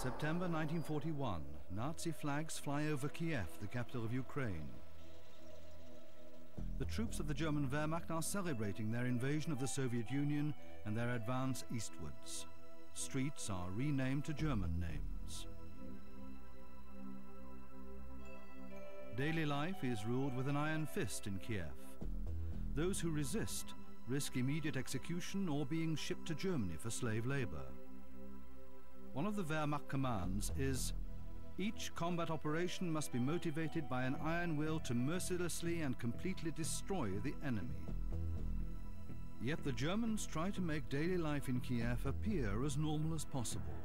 September 1941, Nazi flags fly over Kiev, the capital of Ukraine. The troops of the German Wehrmacht are celebrating their invasion of the Soviet Union and their advance eastwards. Streets are renamed to German names. Daily life is ruled with an iron fist in Kiev. Those who resist risk immediate execution or being shipped to Germany for slave labor. One of the Wehrmacht commands is, each combat operation must be motivated by an iron will to mercilessly and completely destroy the enemy. Yet the Germans try to make daily life in Kiev appear as normal as possible.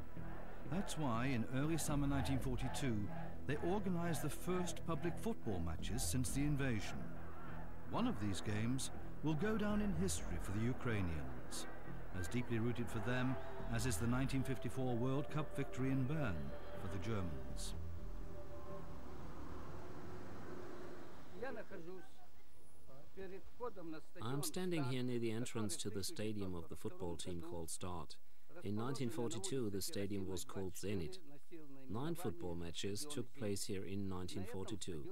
That's why in early summer 1942 they organized the first public football matches since the invasion. One of these games will go down in history for the Ukrainians, as deeply rooted for them as is the 1954 World Cup victory in Bern for the Germans. I'm standing here near the entrance to the stadium of the football team called Start. In 1942 the stadium was called Zenit. 9 football matches took place here in 1942.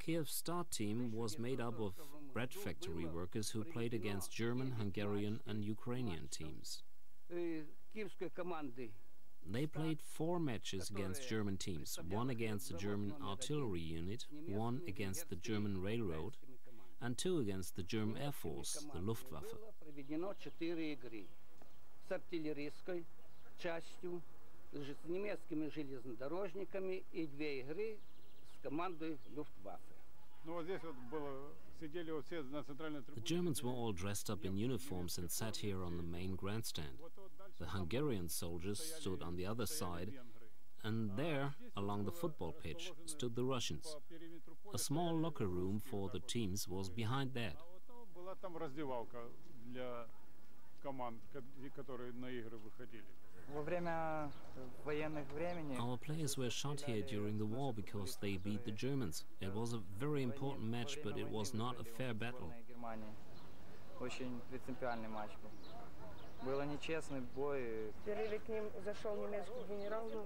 Kiev's Start team was made up of bread factory workers who played against German, Hungarian and Ukrainian teams. They played 4 matches against German teams, 1 against the German artillery unit, 1 against the German railroad, and 2 against the German Air Force, the Luftwaffe. С артиллерийской частью, с немецкими железнодорожниками и 2 игры с командой Люфтваффе. The Germans were all dressed up in uniforms and sat here on the main grandstand. The Hungarian soldiers stood on the other side, and there, along the football pitch, stood the Russians. A small locker room for the teams was behind that. Our players were shot here during the war because they beat the Germans. It was a very important match, but it was not a fair battle.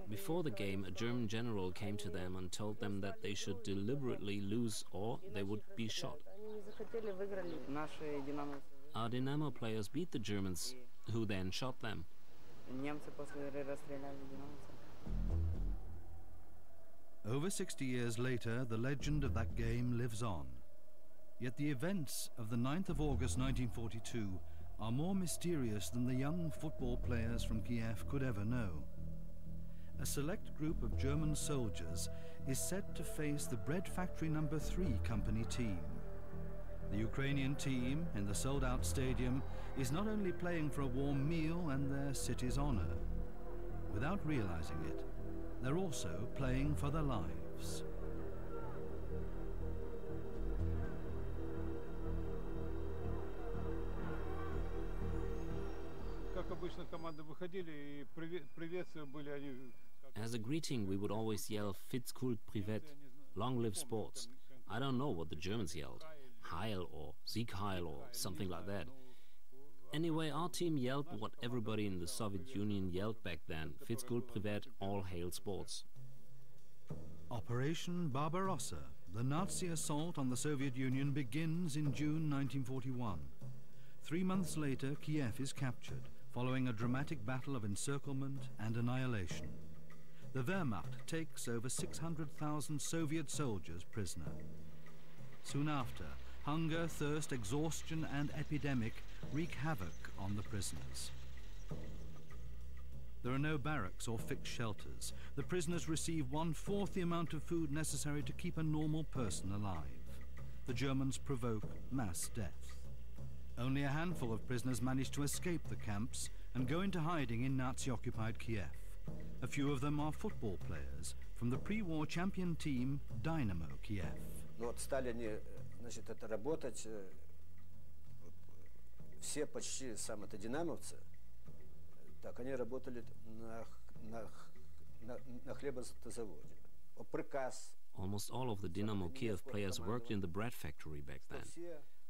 Before the game, a German general came to them and told them that they should deliberately lose or they would be shot. Our Dynamo players beat the Germans, who then shot them. Over 60 years later, the legend of that game lives on. Yet the events of the 9th of August 1942 are more mysterious than the young football players from Kiev could ever know. A select group of German soldiers is set to face the Bread Factory No. 3 company team. The Ukrainian team, in the sold-out stadium, is not only playing for a warm meal and their city's honor. Without realizing it, they're also playing for their lives. As a greeting, we would always yell "Fitz kult privet," long live sports. I don't know what the Germans yelled, Heil or Sieg Heil or something like that. Anyway, our team yelled what everybody in the Soviet Union yelled back then, Fitz kult privet, all hail sports. Operation Barbarossa, the Nazi assault on the Soviet Union, begins in June 1941. 3 months later, Kiev is captured, following a dramatic battle of encirclement and annihilation. The Wehrmacht takes over 600,000 Soviet soldiers prisoner. Soon after, hunger, thirst, exhaustion and epidemic wreak havoc on the prisoners. There are no barracks or fixed shelters. The prisoners receive 1/4 the amount of food necessary to keep a normal person alive. The Germans provoke mass death. Only a handful of prisoners manage to escape the camps and go into hiding in Nazi-occupied Kiev. A few of them are football players from the pre-war champion team Dynamo Kiev. Стали они, значит, это работать, все почти это динамовцы, так они работали на хлебозаводе. Приказ. Almost all of the Dynamo Kiev players worked in the bread factory back then.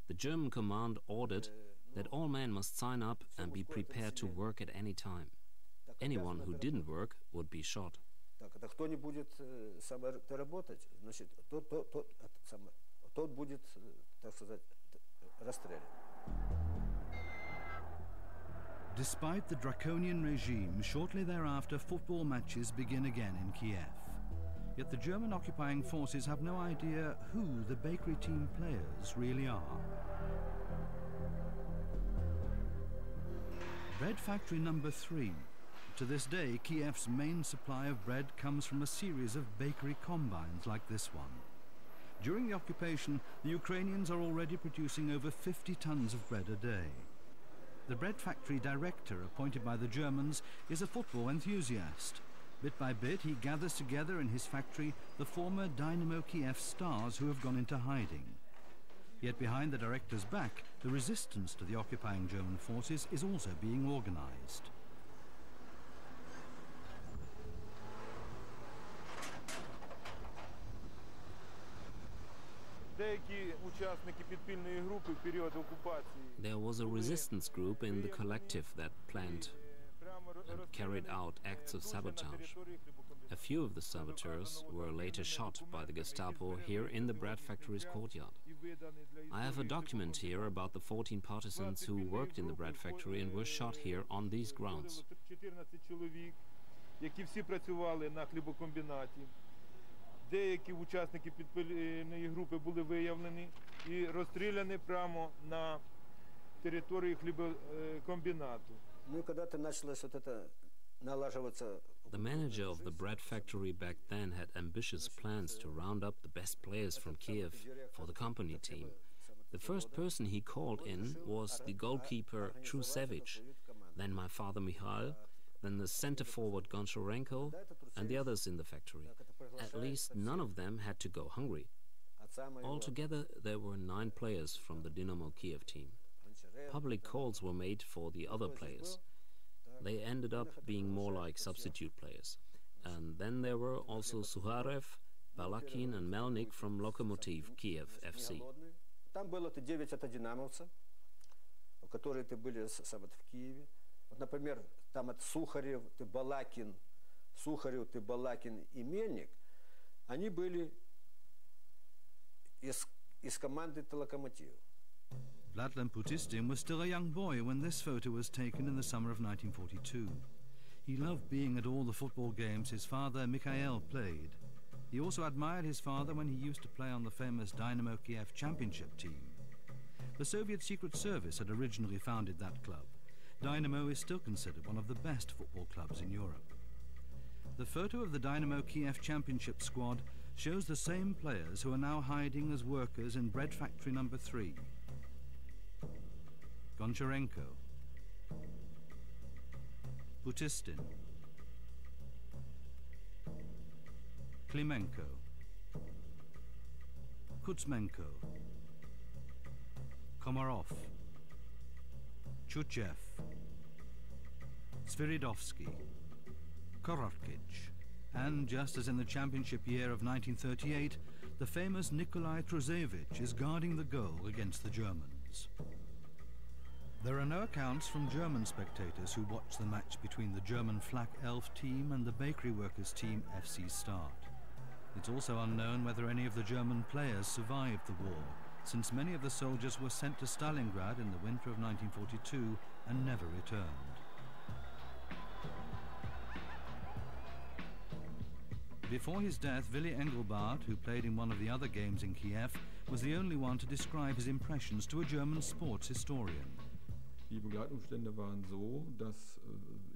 The German command ordered that all men must sign up and be prepared to work at any time. anyone who didn't work would be shot. Так, это кто не будет работать, значит, тот будет, так сказать, расстрелян. Despite the draconian regime, shortly thereafter football matches begin again in Kiev. Yet the German occupying forces have no idea who the bakery team players really are. Bread factory number 3. To this day, Kiev's main supply of bread comes from a series of bakery combines like this one. During the occupation, the Ukrainians are already producing over 50 tons of bread a day. The bread factory director, appointed by the Germans, is a football enthusiast. Bit by bit, he gathers together in his factory the former Dynamo Kiev stars who have gone into hiding. Yet behind the director's back, the resistance to the occupying German forces is also being organized. There was a resistance group in the collective that planned and carried out acts of sabotage. A few of the saboteurs were later shot by the Gestapo here in the bread factory's courtyard. I have a document here about the 14 partisans who worked in the bread factory and were shot here on these grounds. Деякі учасники підпільної групи були виявлені і розстріляні прямо на території хлібокомбінату. Ну, когда началось вот это налаживаться. The manager of the bread factory back then had ambitious plans to round up the best players from Kiev for the company team. The first person he called in was the goalkeeper Trusevich, then my father Michael, then the center-forward Goncharenko, and the others in the factory. At least none of them had to go hungry. Altogether, there were 9 players from the Dynamo Kiev team. Public calls were made for the other players. They ended up being more like substitute players. And then there were also Suharev, Balakin and Melnik from Lokomotiv Kiev FC. Там было 9 это динамовцев, которые были в Киеве. Например, там от Сухарев, Балакин, и Мельник, они были из команды Локомотива. Vladlen Putistin was still a young boy when this photo was taken in the summer of 1942. He loved being at all the football games his father Mikhail played. He also admired his father when he used to play on the famous Dynamo Kiev championship team. The Soviet Secret Service had originally founded that club. Dynamo is still considered one of the best football clubs in Europe. The photo of the Dynamo Kiev championship squad shows the same players who are now hiding as workers in bread factory number 3. Goncharenko, Putistin, Klimenko, Kuzmenko, Komarov, Chuchev, Sviridovsky, Korotkich, and just as in the championship year of 1938, the famous Nikolai Trusevich is guarding the goal against the Germans. There are no accounts from German spectators who watched the match between the German Flak Elf team and the bakery workers team FC Start. It's also unknown whether any of the German players survived the war, since many of the soldiers were sent to Stalingrad in the winter of 1942 and never returned. Before his death, Willy Engelbart, who played in one of the other games in Kiev, was the only one to describe his impressions to a German sports historian. Die Begleitumstände waren so, dass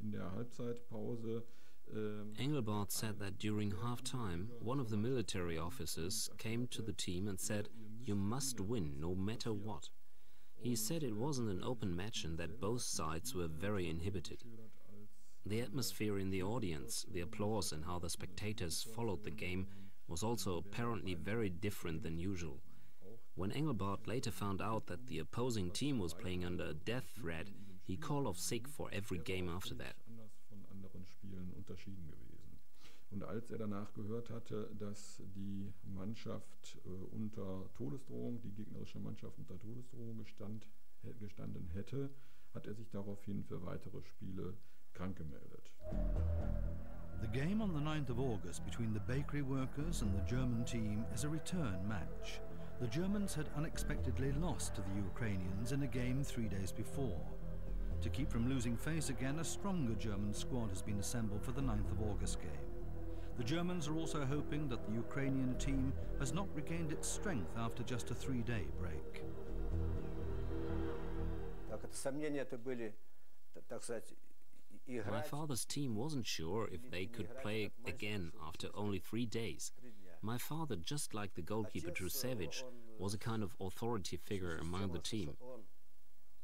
in der Halbzeitpause Engelbart said that during half-time, one of the military officers came to the team and said, "You must win, no matter what." He said it wasn't an open match and that both sides were very inhibited. The atmosphere in the audience, the applause and how the spectators followed the game was also apparently very different than usual. When Engelbart later found out that the opposing team was playing under a death threat, he called off sick for every game after that. Und als danach gehört hatte, dass die Mannschaft unter Todesdrohung, die gegnerische Mannschaft unter Todesdrohung gestanden hätte, hat sich daraufhin für weitere Spiele krank gemeldet. The game on the 9th of August between the bakery workers and the German team is a return match. The Germans had unexpectedly lost to the Ukrainians in a game 3 days before. To keep from losing face again, a stronger German squad has been assembled for the 9th of August game. The Germans are also hoping that the Ukrainian team has not regained its strength after just a 3-day break. My father's team wasn't sure if they could play again after only 3 days. My father, just like the goalkeeper Trusevich, was a kind of authority figure among the team.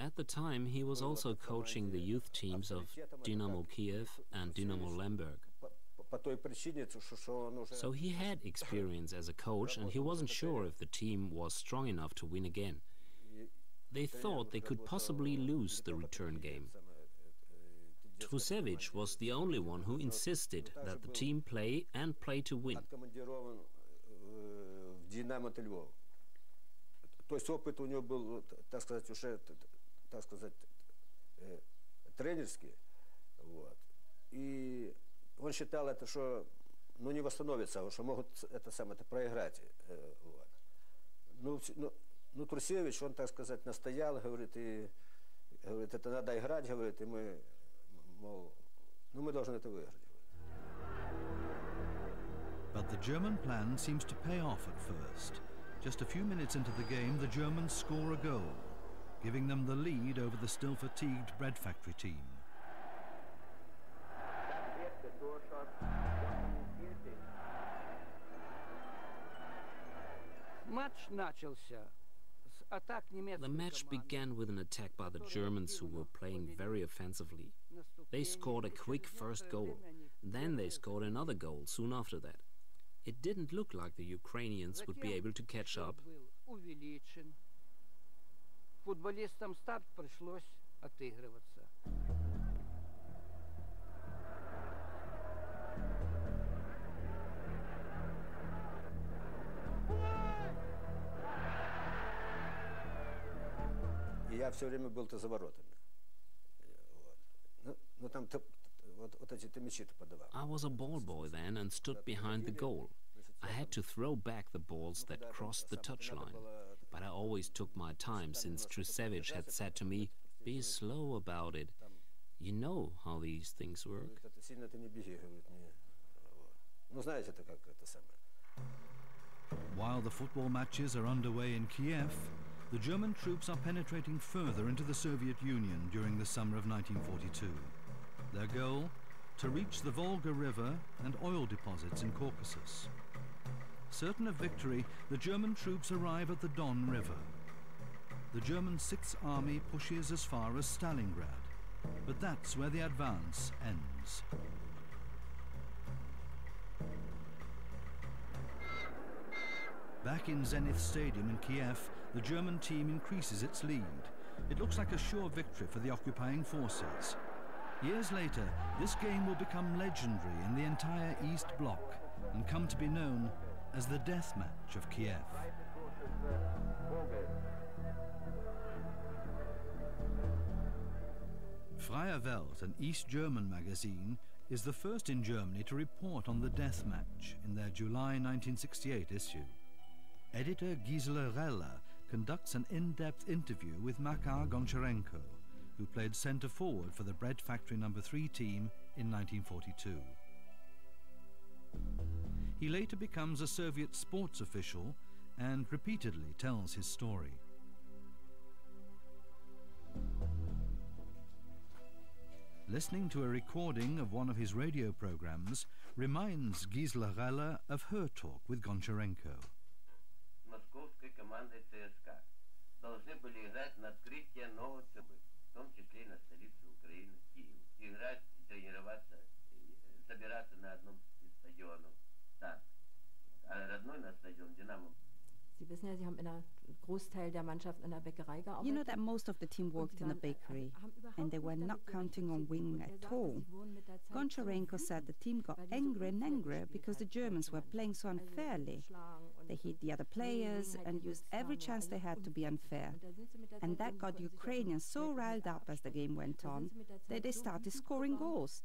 At the time, he was also coaching the youth teams of Dynamo Kiev and Dynamo Lemberg. So he had experience as a coach, and he wasn't sure if the team was strong enough to win again. They thought they could possibly lose the return game. Trusevich was the only one who insisted that the team play and play to win. Он считал это, что не восстановится, что могут проиграть. Ну, Трусевич, он, так сказать, настоял, говорит, это надо играть, говорит, и мы, мол, мы должны это выиграть. But the German plan seems to pay off at first. Just a few minutes into the game, the Germans score a goal, giving them the lead over the still-fatigued bread factory team. The match began with an attack by the Germans, who were playing very offensively. They scored a quick first goal. Then they scored another goal soon after that. It didn't look like the Ukrainians would be able to catch up. Футболистам старт пришлось отыгрываться. Я все время был-то за воротами. Ну там вот эти мячи-то подавал. I was a ball boy then and stood behind the goal. I had to throw back the balls that crossed the touchline. But I always took my time, since Trusevich had said to me, "Be slow about it. You know how these things work." While the football matches are underway in Kiev, the German troops are penetrating further into the Soviet Union during the summer of 1942. Their goal? To reach the Volga River and oil deposits in Caucasus. Certain of victory, the German troops arrive at the Don River. The German 6th Army pushes as far as Stalingrad, but that's where the advance ends. Back in Zenith Stadium in Kiev, the German team increases its lead. It looks like a sure victory for the occupying forces. Years later, this game will become legendary in the entire East Bloc and come to be known as the Death Match of Kiev. Freie Welt, an East German magazine, is the first in Germany to report on the Death Match in their July 1968 issue. Editor Gisela Reller conducts an in-depth interview with Makar Goncharenko, who played centre-forward for the Bread Factory No. 3 team in 1942. He later becomes a Soviet sports official and repeatedly tells his story. Listening to a recording of one of his radio programs reminds Gisela Reller of her talk with Goncharenko. Московской командой ЦСКА должны были играть на открытие нового ЦБ, в том числе и на столице Украины, Киеве. Играть, тренироваться, собираться на одном из стадионов. Так. А родной на стадион Динамо. Sie wissen ja, Sie haben in einer Großteil der Mannschaft in der Bäckerei gearbeitet. You know that most of the team worked in a bakery, and they were not counting on winning at all. Goncharenko said the team got angrier and angrier because the Germans were playing so unfairly. They hit the other players and used every chance they had to be unfair. And that got Ukrainians so riled up as the game went on that they started scoring goals.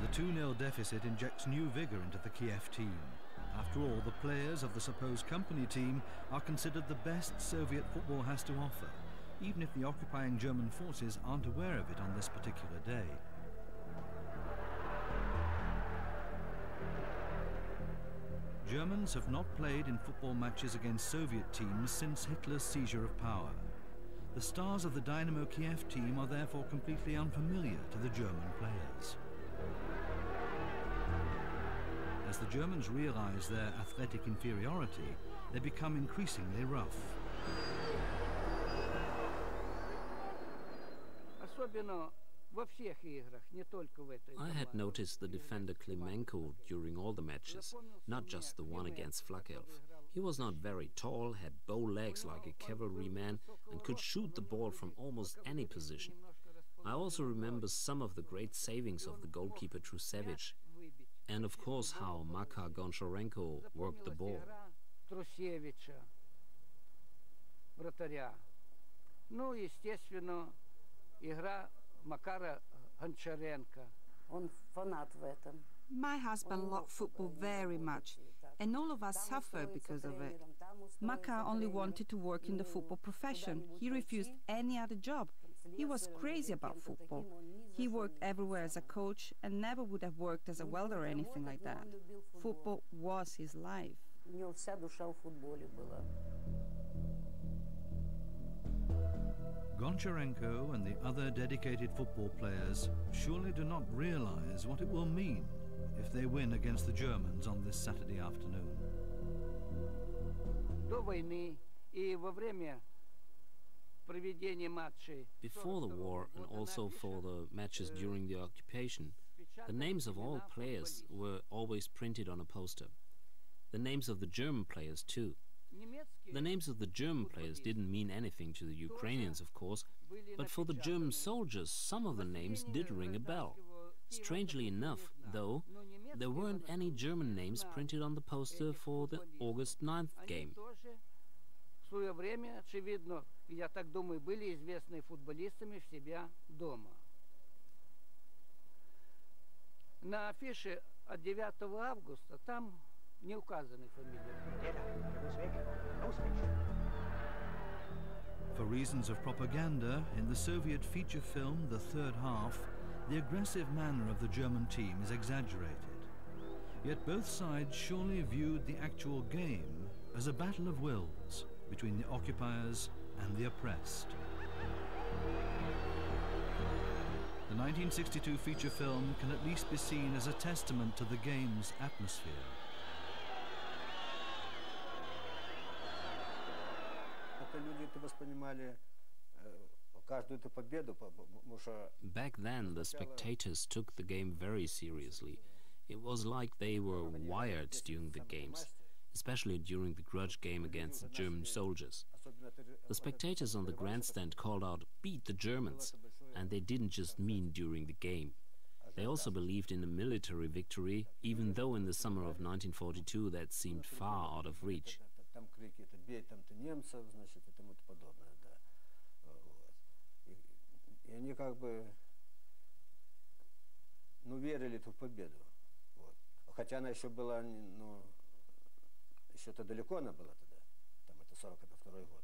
The 2-0 deficit injects new vigour into the Kiev team. After all, the players of the supposed company team are considered the best Soviet football has to offer, even if the occupying German forces aren't aware of it on this particular day. Germans have not played in football matches against Soviet teams since Hitler's seizure of power. The stars of the Dynamo Kiev team are therefore completely unfamiliar to the German players. As the Germans realize their athletic inferiority, they become increasingly rough. I had noticed the defender Klimenko during all the matches, not just the one against Flakelf. He was not very tall, had bow legs like a cavalryman, and could shoot the ball from almost any position. I also remember some of the great savings of the goalkeeper Trusevich, and of course how Makar Goncharenko worked the ball. My husband loved football very much, and all of us suffered because of it. Makar only wanted to work in the football profession. He refused any other job. He was crazy about football. He worked everywhere as a coach and never would have worked as a welder or anything like that. Football was his life. Goncharenko and the other dedicated football players surely do not realize what it will mean if they win against the Germans on this Saturday afternoon. Before the war and also for the matches during the occupation, the names of all players were always printed on a poster. The names of the German players too. The names of the German players didn't mean anything to the Ukrainians, of course, but for the German soldiers some of the names did ring a bell. Strangely enough, though, there weren't any German names printed on the poster for the August 9th game. В свое время, очевидно, я так думаю, были известны футболистами в себя дома. На афише от 9 августа там не указаны фамилии. For reasons of propaganda, in the Soviet feature film The Third Half, the aggressive manner of the German team is exaggerated. Yet both sides surely viewed the actual game as a battle of wills between the occupiers and the oppressed. The 1962 feature film can at least be seen as a testament to the game's atmosphere. Back then, the spectators took the game very seriously. It was like they were wired during the games, especially during the grudge game against the German soldiers. The spectators on the grandstand called out, "Beat the Germans!" and they didn't just mean during the game. They also believed in a military victory, even though in the summer of 1942 that seemed far out of reach. Хотя она еще была, ну, еще-то далеко она была тогда, там это 42-й год.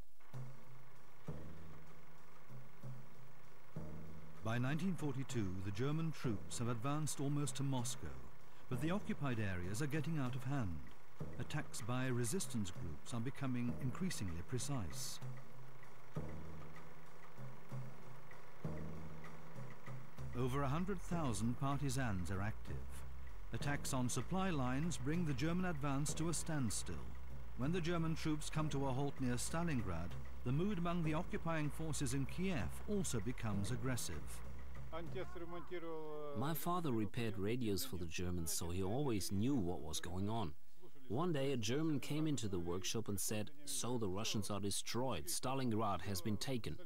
By 1942, the German troops have advanced almost to Moscow, but the occupied areas are getting out of hand. Attacks by resistance groups are becoming increasingly precise. Over 100,000 partisans are active. Attacks on supply lines bring the German advance to a standstill. When the German troops come to a halt near Stalingrad, the mood among the occupying forces in Kiev also becomes aggressive. My father repaired radios for the Germans, so he always knew what was going on. One day a German came into the workshop and said, "So the Russians are destroyed, Stalingrad has been taken."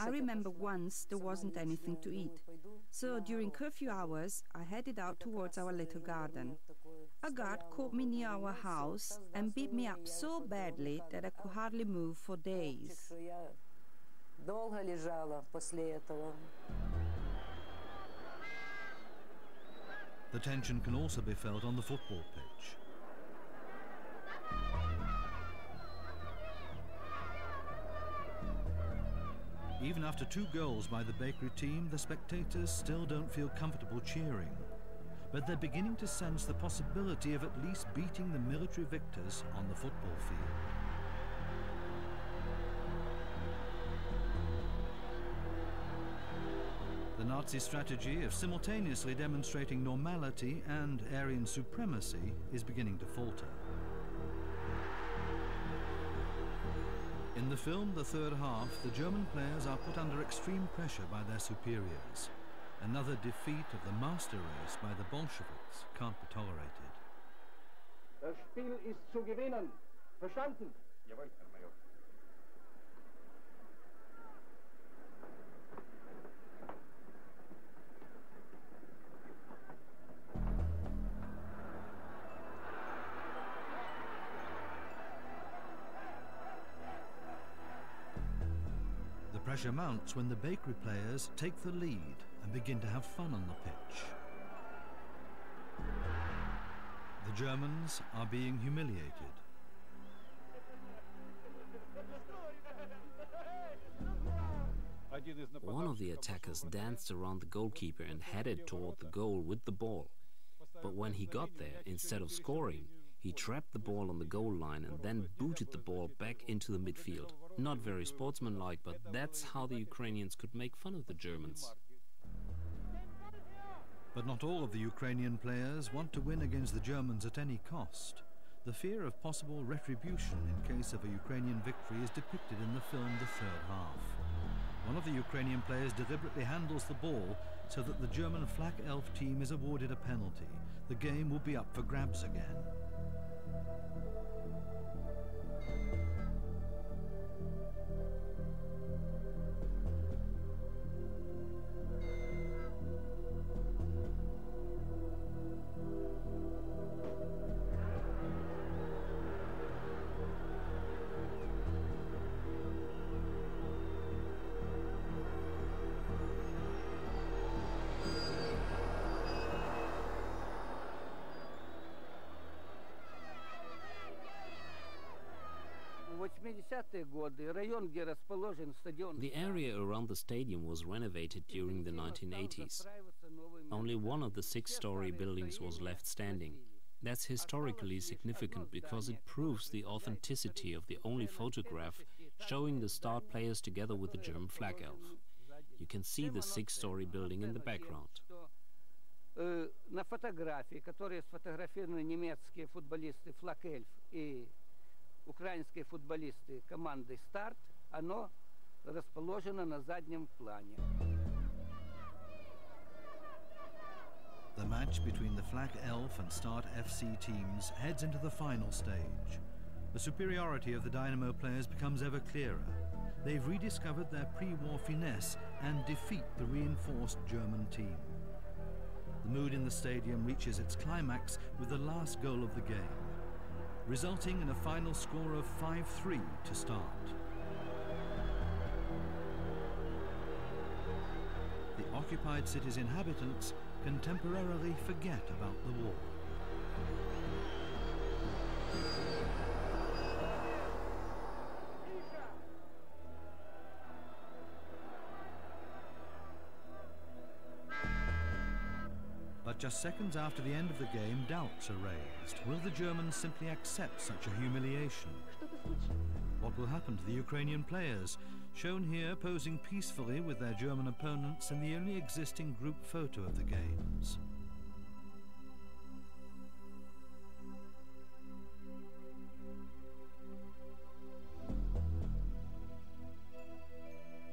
I remember once there wasn't anything to eat. So during curfew hours, I headed out towards our little garden. A guard caught me near our house and beat me up so badly that I could hardly move for days. The tension can also be felt on the football pitch. Even after 2 goals by the bakery team, the spectators still don't feel comfortable cheering. But they're beginning to sense the possibility of at least beating the military victors on the football field. The Nazi strategy of simultaneously demonstrating normality and Aryan supremacy is beginning to falter. In the film, The Third Half, the German players are put under extreme pressure by their superiors. Another defeat of the master race by the Bolsheviks can't be tolerated. Das Spiel ist zu gewinnen. Verstanden? Jawohl, Herr Major. The pressure mounts when the bakery players take the lead and begin to have fun on the pitch. The Germans are being humiliated. One of the attackers danced around the goalkeeper and headed toward the goal with the ball. But when he got there, instead of scoring, he trapped the ball on the goal line and then booted the ball back into the midfield. Not very sportsmanlike, but that's how the Ukrainians could make fun of the Germans. But not all of the Ukrainian players want to win against the Germans at any cost. The fear of possible retribution in case of a Ukrainian victory is depicted in the film The Third Half. One of the Ukrainian players deliberately handles the ball so that the German flak elf team is awarded a penalty. The game will be up for grabs again. The area around the stadium was renovated during the 1980s. Only one of the 6-story buildings was left standing. That's historically significant because it proves the authenticity of the only photograph showing the Start players together with the German flag elf. You can see the 6-story building in the background. На фотографии, которые сфотографированы немецкие футболисты флаг эльф и украинские футболисты команды «Старт», оно расположено на заднем плане. The match between the Flak Elf and Start FC teams heads into the final stage. The superiority of the Dynamo players becomes ever clearer. They've rediscovered their pre-war finesse and defeat the reinforced German team. The mood in the stadium reaches its climax with the last goal of the game, resulting in a final score of 5-3 to Start. The occupied city's inhabitants can temporarily forget about the war. But just seconds after the end of the game, doubts are raised. Will the Germans simply accept such a humiliation? What will happen to the Ukrainian players, shown here posing peacefully with their German opponents in the only existing group photo of the games?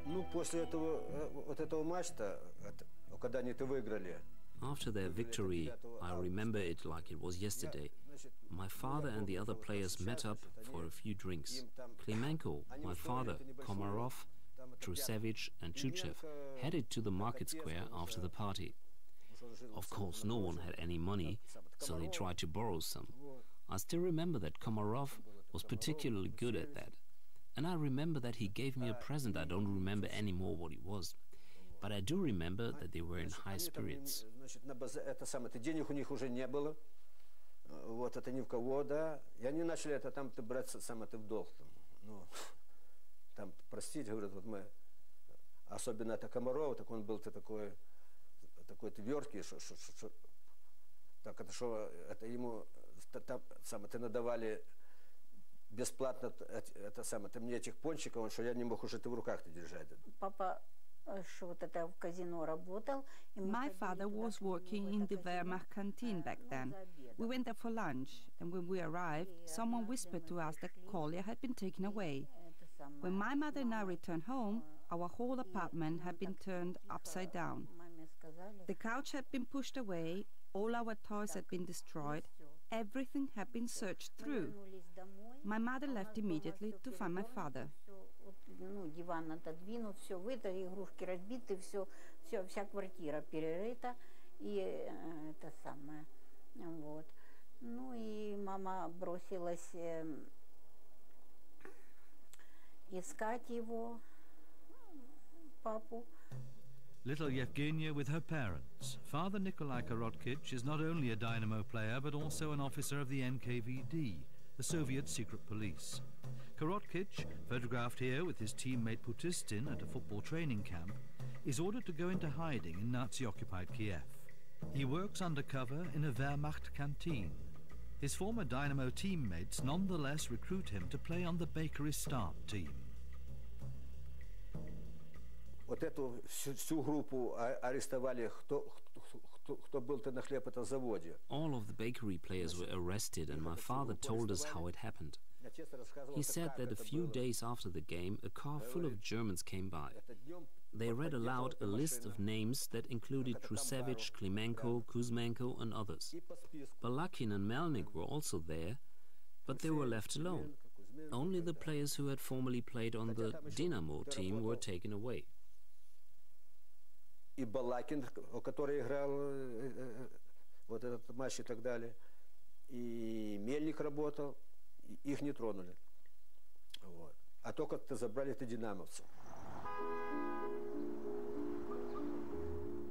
Ну, после этого матча, когда они это выиграли, After their victory, I remember it like it was yesterday. My father and the other players met up for a few drinks. Klimenko, my father, Komarov, Trusevich and Chuchev headed to the market square after the party. Of course, no one had any money, so they tried to borrow some. I still remember that Komarov was particularly good at that. And I remember that he gave me a present. I don't remember anymore what it was. But I do remember that they were in high spirits. Денег у них уже не было. Вот это ни в кого, да. И они начали это там брать в долг. Ну, там, простите, говорят, вот мы, особенно это Комаров, так он был-то такой твердкий, что так это что, это ему это надавали бесплатно, это самое, мне этих пончиков, что я не мог уже это в руках-то держать. Папа вот это в казино работал. My father was working in the Wehrmacht canteen back then. We went there for lunch, and when we arrived, someone whispered to us that Kolya had been taken away. When my mother and I returned home, our whole apartment had been turned upside down. The couch had been pushed away, all our toys had been destroyed, everything had been searched through. My mother left immediately to find my father. Ну, диван отодвинут, все вытащили, игрушки разбиты, вся квартира перерыта, и это самое, вот. Ну и мама бросилась искать его, папу. Little Yevgenia with her parents. Father Nikolai Korotkich is not only a dynamo player, but also an officer of the NKVD, the Soviet secret police. Korotkich, photographed here with his teammate Putistin at a football training camp, is ordered to go into hiding in Nazi-occupied Kiev. He works undercover in a Wehrmacht canteen. His former Dynamo teammates nonetheless recruit him to play on the bakery start team. Вот эту всю группу арестовали, кто был-то на хлебопроводе. All of the bakery players were arrested, and my father told us how it happened. He said that a few days after the game, a car full of Germans came by. They read aloud a list of names that included Trusevich, Klimenko, Kuzmenko and others. Balakin and Melnik were also there, but they were left alone. Only the players who had formerly played on the Dynamo team were taken away. И Балакин, который играл вот этот матч и так далее, и Мельник работал, их не тронули. Вот. А только-то забрали это динамовцы.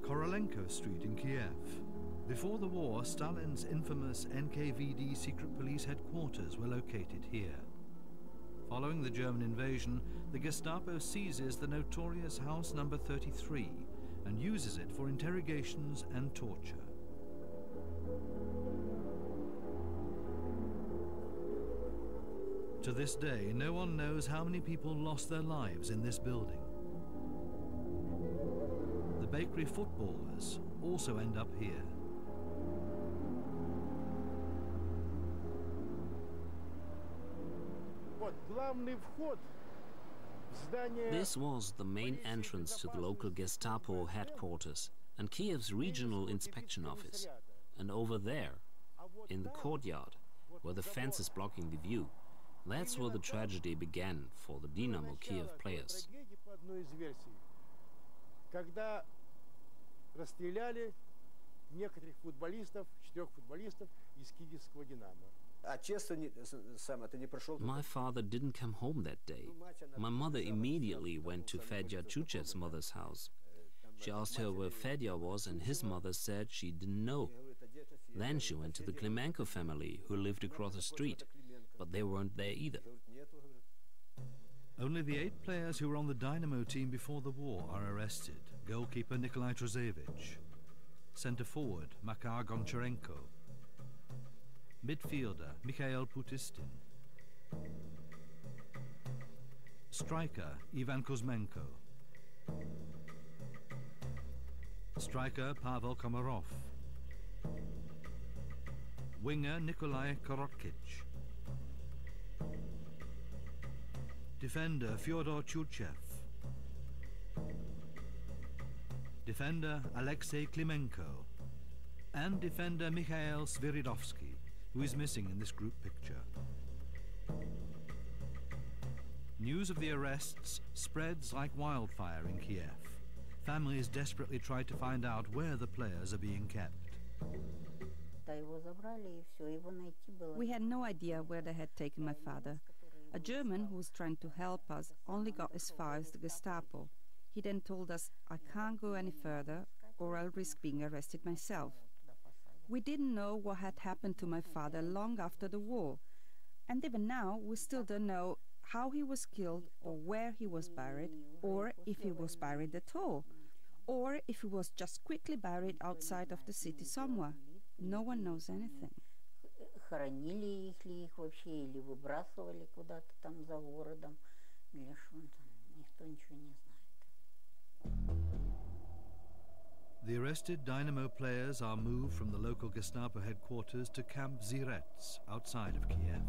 Korolenko Street in Kiev. Before the war, Stalin's infamous NKVD secret police headquarters were located here. Following the German invasion, the Gestapo seizes the notorious house number 33 and uses it for interrogations and torture. To this day, no one knows how many people lost their lives in this building. The bakery footballers also end up here. This was the main entrance to the local Gestapo headquarters and Kiev's regional inspection office. And over there, in the courtyard, where the fence is blocking the view, that's where the tragedy began for the Dynamo Kiev players. Когда расстреляли некоторых футболистов, 4 футболистов из киевского «Динамо». My father didn't come home that day. My mother immediately went to Fedya Chuchev's mother's house. She asked her where Fedya was, and his mother said she didn't know. Then she went to the Klimenko family, who lived across the street, but they weren't there either. Only the 8 players who were on the Dynamo team before the war are arrested. Goalkeeper Nikolai Trusevich, centre forward Makar Goncharenko, midfielder Mikhail Putistin, striker Ivan Kuzmenko, striker Pavel Komarov, winger Nikolai Korotkich, defender Fyodor Chuchev, defender Alexei Klimenko, and defender Mikhail Sviridovsky. who is missing in this group picture. News of the arrests spreads like wildfire in Kiev. Families desperately try to find out where the players are being kept. We had no idea where they had taken my father. A German who was trying to help us only got as far as the Gestapo. He then told us, "I can't go any further or I'll risk being arrested myself." We didn't know what had happened to my father long after the war. And even now, we still don't know how he was killed or where he was buried, or if he was buried at all, or if he was just quickly buried outside of the city somewhere. No one knows anything. Хоронили ли их вообще, или выбрасывали куда-то там за городом, или что там, никто ничего не знает. The arrested Dynamo players are moved from the local Gestapo headquarters to Camp Zirets outside of Kiev.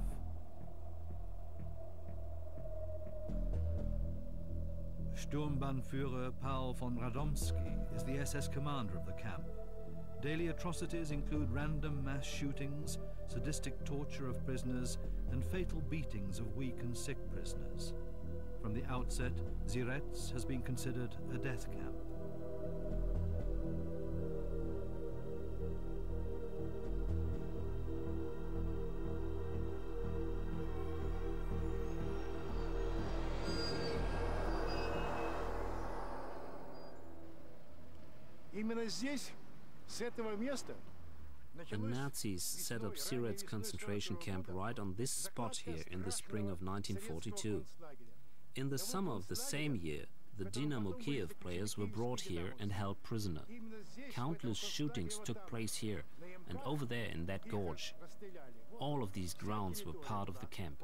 Sturmbannführer Paul von Radomski is the SS commander of the camp. Daily atrocities include random mass shootings, sadistic torture of prisoners, and fatal beatings of weak and sick prisoners. From the outset, Zirets has been considered a death camp. Именно здесь, с этого места, The Nazis set up Zirets concentration camp right on this spot here in the spring of 1942. In the summer of the same year, the Dynamo Kiev players were brought here and held prisoner. Countless shootings took place here and over there in that gorge. All of these grounds were part of the camp.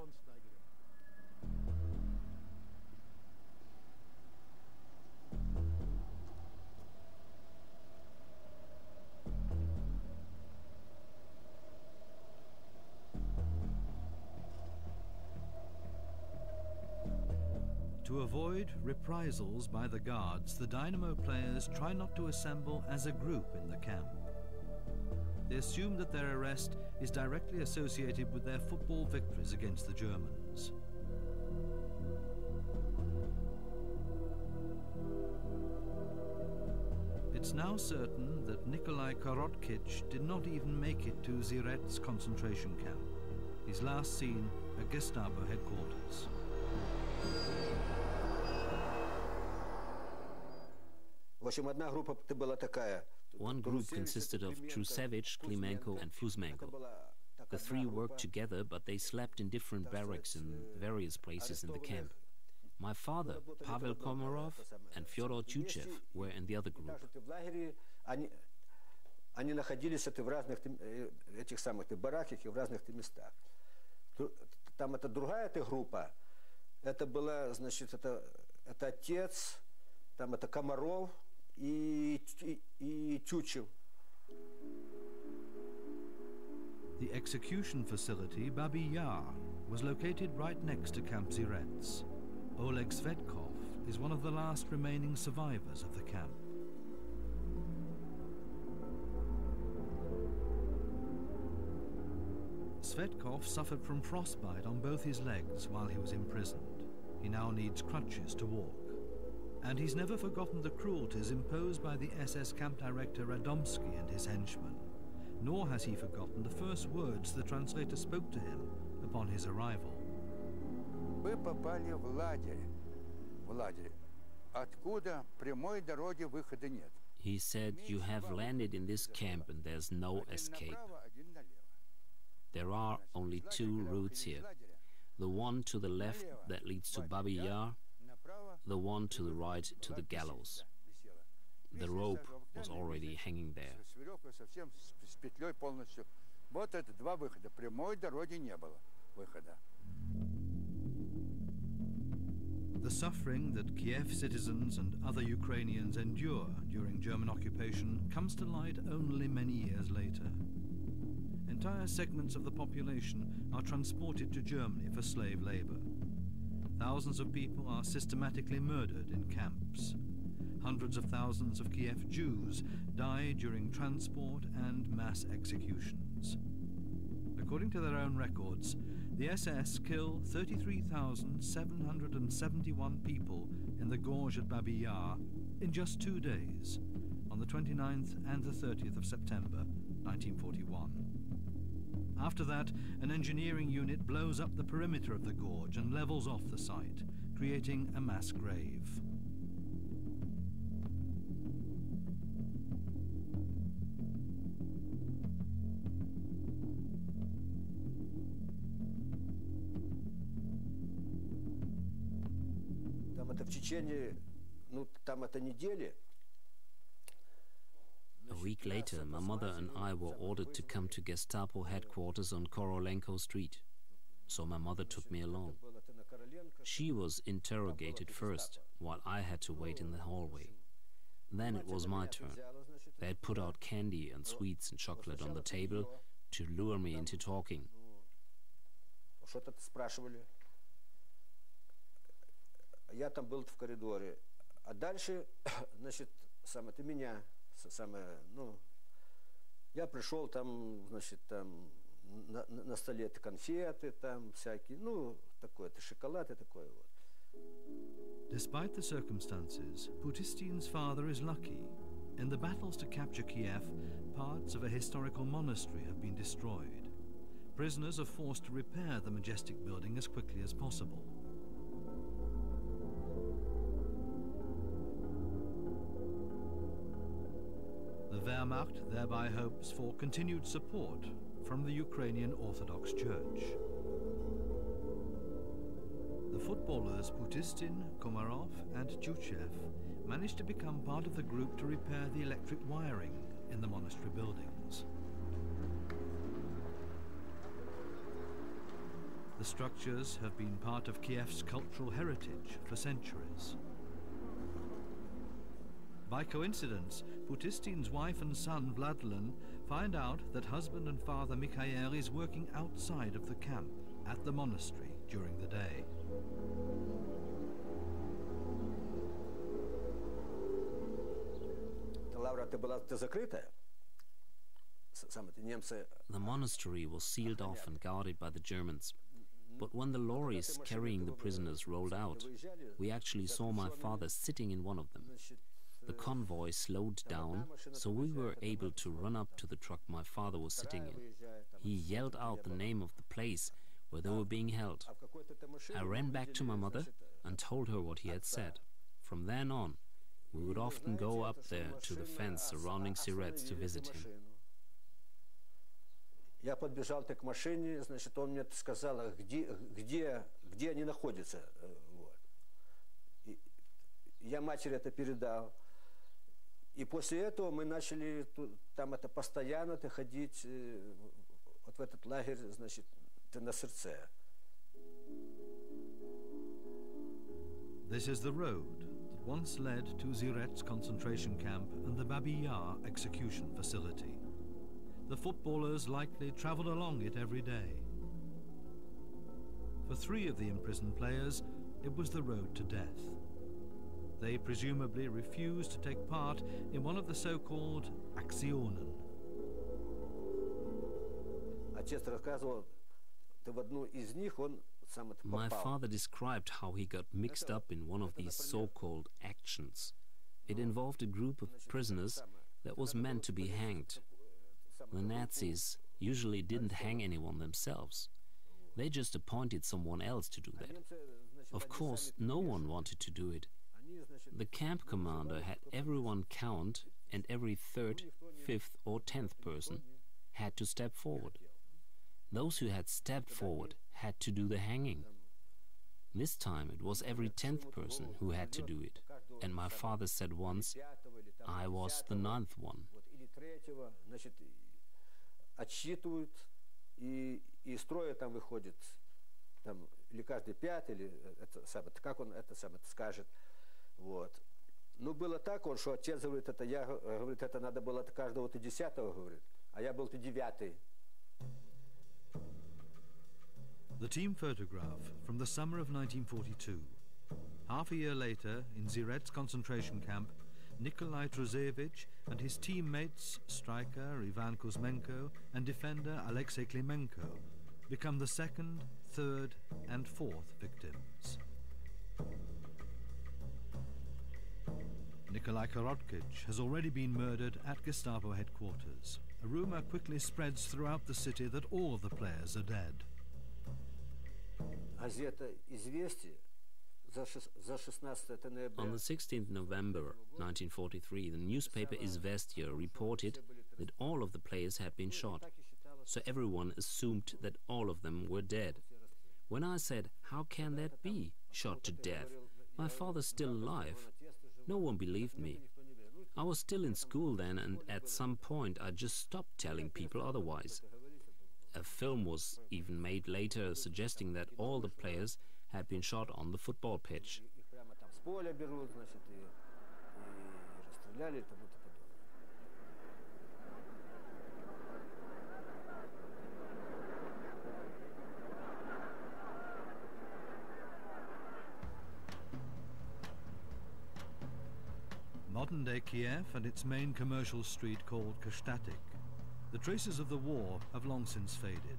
To avoid reprisals by the guards, the Dynamo players try not to assemble as a group in the camp. They assume that their arrest is directly associated with their football victories against the Germans. It's now certain that Nikolai Korotkich did not even make it to Zirets concentration camp. He's last seen at Gestapo headquarters. One group consisted of Trusevich, Klimenko and Fusmenko. The three worked together, but they slept in different barracks in various places in the camp. My father, Pavel Komarov, and Fyodor Tyuchev were in the other group. Они находились в разных этих самых бараках и в разных местах. Там эта другая группа, это была, значит, это отец, там это Комаров и Тючев. The execution facility, Babi Yar, was located right next to Camp Zirets. Oleg Svetkov is one of the last remaining survivors of the camp. Svetkov suffered from frostbite on both his legs while he was imprisoned. He now needs crutches to walk. And he's never forgotten the cruelties imposed by the SS camp director Radomski and his henchmen. Nor has he forgotten the first words the translator spoke to him upon his arrival. Вы попали в лагерь, откуда прямой дороги выхода нет. He said, "You have landed in this camp and there's no escape. There are only two routes here. The one to the left that leads to Babi Yar, the one to the right to the gallows." The rope was already hanging there. Вот это два выхода. Прямой дороги не было выхода. The suffering that Kiev citizens and other Ukrainians endure during German occupation comes to light only many years later. Entire segments of the population are transported to Germany for slave labor. Thousands of people are systematically murdered in camps. Hundreds of thousands of Kiev Jews die during transport and mass executions. A according to their own records, the SS killed 33,771 people in the gorge at Babi Yar in just 2 days, on the 29th and the 30th of September, 1941. After that, an engineering unit blows up the perimeter of the gorge and levels off the site, creating a mass grave. В течение, там это недели. A week later, my mother and I were ordered to come to Gestapo headquarters on Korolenko Street. So my mother took me along. She was interrogated first, while I had to wait in the hallway. Then it was my turn. They had put out candy and sweets and chocolate on the table to lure me into talking. Я там был в коридоре, а дальше, значит, ты меня, я пришел там, значит, там на столе конфеты, там всякие, такое-то, шоколад и такое вот. Despite the circumstances, Putistin's father is lucky. In the battles to capture Kiev, parts of a historical monastery have been destroyed. Prisoners are forced to repair the majestic building as quickly as possible. The Wehrmacht thereby hopes for continued support from the Ukrainian Orthodox Church. The footballers Putistin, Komarov and Chuchev managed to become part of the group to repair the electric wiring in the monastery buildings. The structures have been part of Kiev's cultural heritage for centuries. By coincidence, Putistin's wife and son Vladlen find out that husband and father Mikhail is working outside of the camp at the monastery during the day. The monastery was sealed off and guarded by the Germans. But when the lorries carrying the prisoners rolled out, we actually saw my father sitting in one of them. The convoy slowed down, so we were able to run up to the truck my father was sitting in. He yelled out the name of the place where they were being held. I ran back to my mother and told her what he had said. From then on, we would often go up there to the fence surrounding Sirets to visit him. Я подбежал к машине, значит, он мне сказал, где они находятся. Я матери это передал. И после этого мы начали там это постоянно ходить вот в этот лагерь, значит, на Сердце. This is the road that once led to Sirets concentration camp and the Babi Yar execution facility. The footballers likely traveled along it every day. For 3 of the imprisoned players, it was the road to death. They presumably refused to take part in one of the so-called Aktionen. My father described how he got mixed up in one of these so-called actions. It involved a group of prisoners that was meant to be hanged. The Nazis usually didn't hang anyone themselves. They just appointed someone else to do that. Of course, no one wanted to do it. The camp commander had everyone count, and every 3rd, 5th or 10th person had to step forward. Those who had stepped forward had to do the hanging. This time it was every 10th person who had to do it, and my father said once, I was the 9th one. Отсчитывают, и из строя там выходит, там, или каждый 5, или как он это скажет. Вот. Ну, было так, что отец говорит, это я, говорит, это надо было каждого 10-го, говорит, а я был 9-й. The team photograph from the summer of 1942. Half a year later, in Sirets concentration camp, Nikolai Truzevich and his teammates, striker Ivan Kuzmenko and defender Alexei Klimenko, become the second, third and fourth victims. Nikolai Korotkich has already been murdered at Gestapo headquarters. A rumor quickly spreads throughout the city that all of the players are dead. On the 16th November 1943, the newspaper Izvestia reported that all of the players had been shot, so everyone assumed that all of them were dead. When I said, "How can that be, shot to death? My father's still alive," no one believed me. I was still in school then, and at some point I just stopped telling people otherwise. A film was even made later suggesting that all the players had been shot on the football pitch. Modern-day Kiev and its main commercial street called Kashtatik. The traces of the war have long since faded,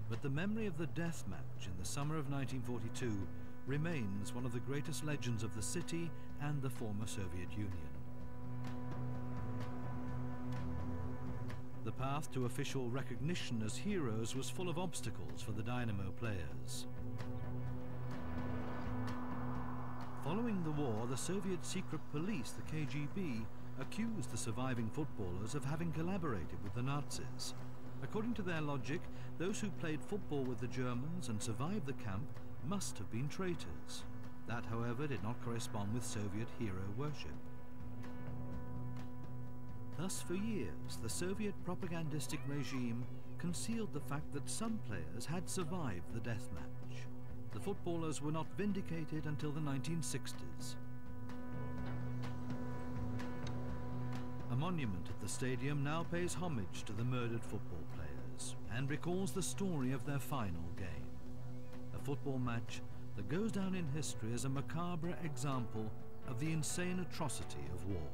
but the memory of the death match in the summer of 1942 remains one of the greatest legends of the city and the former Soviet Union. The path to official recognition as heroes was full of obstacles for the Dynamo players. Following the war, the Soviet secret police, the KGB, accused the surviving footballers of having collaborated with the Nazis. According to their logic, those who played football with the Germans and survived the camp must have been traitors. That, however, did not correspond with Soviet hero worship. Thus, for years, the Soviet propagandistic regime concealed the fact that some players had survived the death match. The footballers were not vindicated until the 1960s. A monument at the stadium now pays homage to the murdered football players and recalls the story of their final game. A football match that goes down in history as a macabre example of the insane atrocity of war.